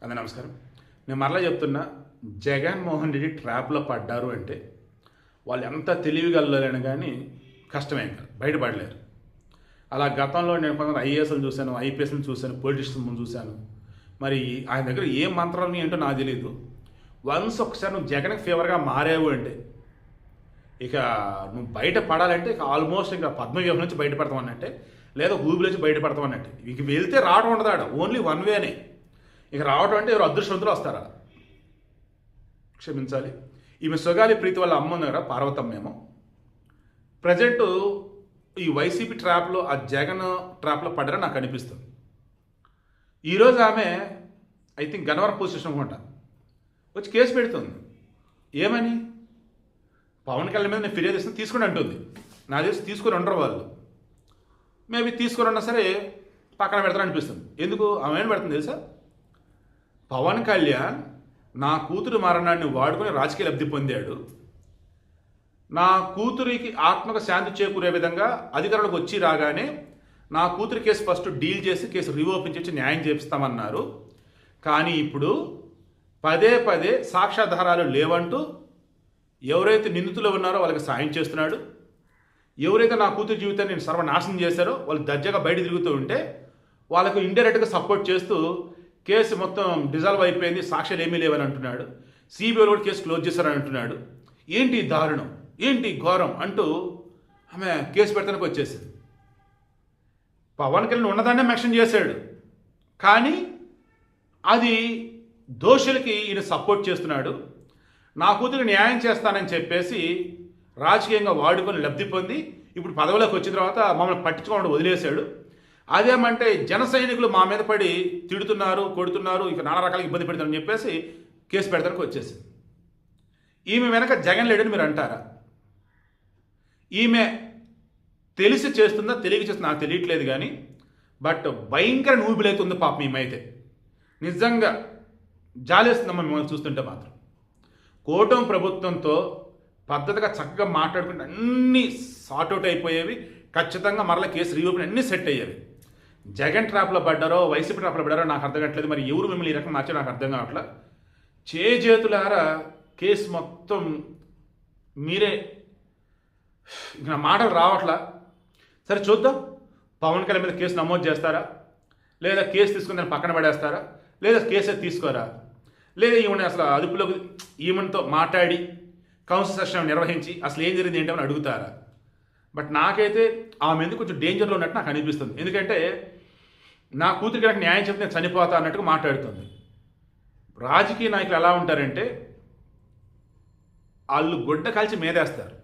అదే నమస్కారం. నేను మరలా చెప్తున్నా, జగన్మోహన్ రెడ్డి ట్రాప్లో పడ్డారు అంటే వాళ్ళు ఎంత తెలివిగలరని కానీ కష్టమే, ఇంకా బయటపడలేరు. అలా గతంలో నేను కొంత ఐఏఎస్లు చూశాను, ఐపీఎస్లు చూశాను, పొలిటిషియన్స్ చూశాను. మరి ఆయన దగ్గర ఏ మంత్రాలు ఏంటో నాకు తెలియదు. వన్స్ ఒకసారి నువ్వు జగన్కి ఫేవర్గా మారావు అంటే ఇక నువ్వు బయట పడాలంటే ఇక ఆల్మోస్ట్ ఇంకా పద్మవ్యూహం నుంచి బయటపడతాం అన్నట్టే, లేదా ఊబి నుంచి బయటపడతాం అన్నట్టే. ఇక వెళ్తే రావడం ఉండదు, ఆడ ఓన్లీ వన్ వేనే. ఇక రావడం అంటే ఎవరు అదృష్టవంతులు వస్తారా? క్షమించాలి, ఈమె సుగాలి ప్రీతి వాళ్ళ అమ్మ ఉంది కదా, పార్వతమ్మేమో ప్రజెంట్ ఈ వైసీపీ ట్రాప్లో, ఆ జగన్ ట్రాప్లో పడ్డారని నాకు అనిపిస్తుంది. ఈరోజు ఆమె I think Gannavaram police station అనుకుంటా వచ్చి కేసు పెడుతుంది. ఏమని? పవన్ కళ్యాణ్ మీద నేను ఫిర్యాదు ఇస్తాను తీసుకుని అంటుంది. నా తెలిసి తీసుకుని ఉండరు వాళ్ళు. మేబీ తీసుకుని ఉన్నా సరే పక్కన పెడతారు అనిపిస్తుంది. ఎందుకు ఆమె ఏం పెడుతుంది తెలుసా? పవన్ కళ్యాణ్ నా కూతురు మరణాన్ని వాడుకొని రాజకీయ లబ్ధి పొందాడు, నా కూతురికి ఆత్మక శాంతి చేకూరే విధంగా అధికారులకు వచ్చి రాగానే నా కూతురి కేసు ఫస్ట్ డీల్ చేసి కేసు రీఓపెన్ చేసి న్యాయం చేపిస్తామన్నారు. కానీ ఇప్పుడు పదే పదే సాక్ష్యాధారాలు లేవంటూ ఎవరైతే నిందితులు ఉన్నారో వాళ్ళకి సాయం చేస్తున్నాడు. ఎవరైతే నా కూతురు జీవితాన్ని నేను సర్వనాశనం చేశారో వాళ్ళు దర్జాగా బయట తిరుగుతూ ఉంటే వాళ్ళకు ఇండైరెక్ట్గా సపోర్ట్ చేస్తూ కేసు మొత్తం డిజాల్వ్ అయిపోయింది, సాక్ష్యాలు ఏమీ లేవని అంటున్నాడు. సిబిఐ కూడా కేసు క్లోజ్ చేశారని అంటున్నాడు. ఏంటి దారుణం, ఏంటి ఘోరం అంటూ ఆమె కేసు పెడతానికి వచ్చేసింది. పవన్ కళ్యాణ్ ఉన్నదాన్నే మెన్షన్ చేశాడు, కానీ అది దోషులకి ఈయన సపోర్ట్ చేస్తున్నాడు. నా కూతురు న్యాయం చేస్తానని చెప్పేసి రాజకీయంగా వాడుకొని లబ్ధి పొంది ఇప్పుడు పదవిలోకి వచ్చిన తర్వాత మమ్మల్ని పట్టించుకోవడం వదిలేశాడు. అదేమంటే జన సైనికులు మా మీద పడి తిడుతున్నారు, కొడుతున్నారు, ఇక నానా రకాల ఇబ్బంది పెడతారని చెప్పేసి కేసు పెడతానికి వచ్చేసింది. ఈమె వెనక జగన్ లేడని మీరు అంటారా? ఈమె తెలిసి చేస్తుందా తెలియక చేస్తుందా నాకు తెలియట్లేదు, కానీ బట్ భయంకర నూబిలైతుంది పాపం. ఈమె నిజంగా జాలేస్తుందమ్మా మిమ్మల్ని చూస్తుంటే మాత్రం. కూటమి ప్రభుత్వంతో పద్ధతిగా చక్కగా మాట్లాడుకుంటే అన్నీ సార్ట్అవుట్ అయిపోయేవి, ఖచ్చితంగా మరలా కేసు రీఓపెన్ అన్నీ సెట్ అయ్యేవి. జగన్ ట్రాప్లో పడ్డారో వైసీపీ ట్రాప్లో పడ్డారో నాకు అర్థం కావట్లేదు. మరి ఎవరు మిమ్మల్ని ఈ రకం మార్చారో నాకు అర్థం కావట్లా. చేతులారా కేసు మొత్తం మీరే, ఇక నా మాటలు రావట్లా. సరే చూద్దాం, పవన్ కళ్యాణ్ మీద కేసు నమోదు చేస్తారా, లేదా కేసు తీసుకుని దాన్ని పక్కన పడేస్తారా, లేదా కేసు తీసుకోరా, లేదా ఈమెను అసలు అదుపులోకి ఈమెతో మాట్లాడి కౌన్సిల్ సెషన్ నిర్వహించి అసలు ఏం జరిగింది ఏంటని అడుగుతారా? బట్ నాకైతే ఆమె ఎందుకు కొంచెం డేంజర్లో ఉన్నట్టు నాకు అనిపిస్తుంది. ఎందుకంటే నా కూతురికి నాకు న్యాయం చెప్తే నేను చనిపోతా అన్నట్టుగా మాట్లాడుతుంది. రాజకీయ నాయకులు ఎలా ఉంటారంటే వాళ్ళు గుడ్డ కాల్చి మేదేస్తారు.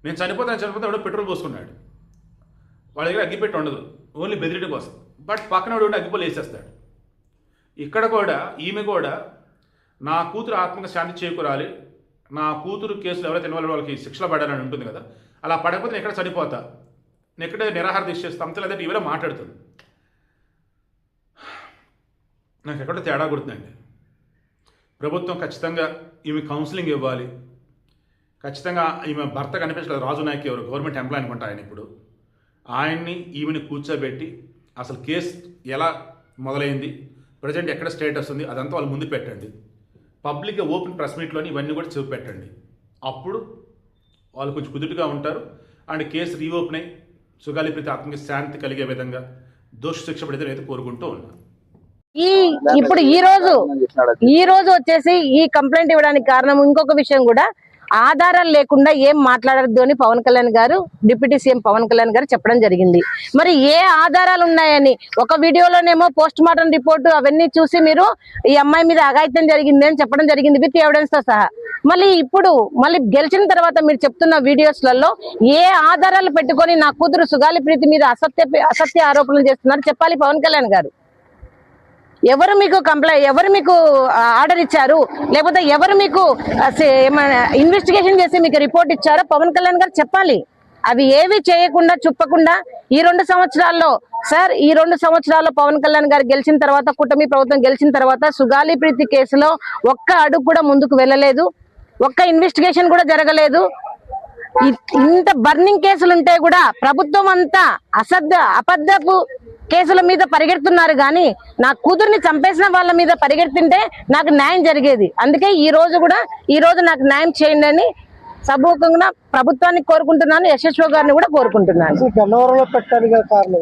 నేను చనిపోతే ఎవడో పెట్రోల్ పోసుకున్నాడు, వాళ్ళ దగ్గర అగ్గిపెట్టి ఉండదు, ఓన్లీ బెదిరిటి కోసం. బట్ పక్కన ఉండి అగ్గిపోలు వేసేస్తాడు. ఇక్కడ కూడా ఈమె కూడా నా కూతురు ఆత్మక శాంతి చేకూరాలి, నా కూతురు కేసులు ఎవరైతే ఇన్వాల్వ్ వాళ్ళకి శిక్షలు పడాలని ఉంటుంది కదా, అలా పడకపోతే నేను ఎక్కడ చనిపోతా, నేను ఎక్కడ నిరాహార దీక్ష చేస్తా, అంతే లేదా టీవీలో మాట్లాడుతుంది. నాకు ఎక్కడో తేడా కొడుతుందండి. ప్రభుత్వం ఖచ్చితంగా ఈమె కౌన్సిలింగ్ ఇవ్వాలి. ఖచ్చితంగా ఈమె భర్త కనిపించలేదు, రాజు నాయక్ ఎవరు గవర్నమెంట్ ఎంప్లాయ్ అనుకుంటా ఆయన, ఇప్పుడు ఆయన్ని ఈమెని కూర్చోబెట్టి అసలు కేసు ఎలా మొదలైంది, ప్రజెంట్ ఎక్కడ స్టేటస్ ఉంది అదంతా వాళ్ళు ముందు పెట్టండి. పబ్లిక్గా ఓపెన్ ప్రెస్ మీట్లోని ఇవన్నీ కూడా చూపెట్టండి. అప్పుడు వాళ్ళు కొంచెం కుదుటిగా ఉంటారు. అండ్ కేసు రీఓపెన్ అయ్యి సుగాలి ప్రీతి ఆత్మకి శాంతి కలిగే విధంగా దోష శిక్ష పడితే అయితే కోరుకుంటూ ఉన్నాను. ఇప్పుడు ఈ రోజు వచ్చేసి ఈ కంప్లైంట్ ఇవ్వడానికి కారణం ఇంకొక విషయం కూడా, ఆధారాలు లేకుండా ఏం మాట్లాడద్దు అని పవన్ కళ్యాణ్ గారు, డిప్యూటీ సీఎం పవన్ కళ్యాణ్ గారు చెప్పడం జరిగింది. మరి ఏ ఆధారాలు ఉన్నాయని ఒక వీడియోలోనేమో పోస్ట్ మార్టం రిపోర్టు అవన్నీ చూసి మీరు ఈ అమ్మాయి మీద అఘాయిత్యం జరిగింది అని చెప్పడం జరిగింది విత్ ఎవిడెన్స్ తో సహా. మళ్ళీ గెలిచిన తర్వాత మీరు చెప్తున్న వీడియోస్లలో ఏ ఆధారాలు పెట్టుకొని నా కూతురు సుగాలి ప్రీతి మీద అసత్య ఆరోపణలు చేస్తున్నారు చెప్పాలి పవన్ కళ్యాణ్ గారు. ఎవరు మీకు ఆర్డర్ ఇచ్చారు, లేకపోతే ఎవరు మీకు ఇన్వెస్టిగేషన్ చేసి మీకు రిపోర్ట్ ఇచ్చారో పవన్ కళ్యాణ్ గారు చెప్పాలి. అవి ఏవి చేయకుండా చుప్పకుండా ఈ 2 సంవత్సరాల్లో ఈ 2 సంవత్సరాల్లో పవన్ కళ్యాణ్ గారు గెలిచిన తర్వాత, కూటమి ప్రభుత్వం గెలిచిన తర్వాత సుగాలి ప్రీతి కేసులో ఒక్క అడుగు కూడా ముందుకు వెళ్ళలేదు, ఒక్క ఇన్వెస్టిగేషన్ కూడా జరగలేదు. ఇంత బర్నింగ్ కేసులు ఉంటే కూడా ప్రభుత్వం అంతా అబద్ధపు కేసుల మీద పరిగెడుతున్నారు కానీ నా కూతుర్ని చంపేసిన వాళ్ళ మీద పరిగెడుతుంటే నాకు న్యాయం జరిగేది. అందుకే ఈ రోజు నాకు న్యాయం చేయండి అని సభముఖంగా ప్రభుత్వాన్ని కోరుకుంటున్నాను, యశస్వి గారిని కూడా కోరుకుంటున్నాను. గన్నవరంలో పెట్టడానికి కారణం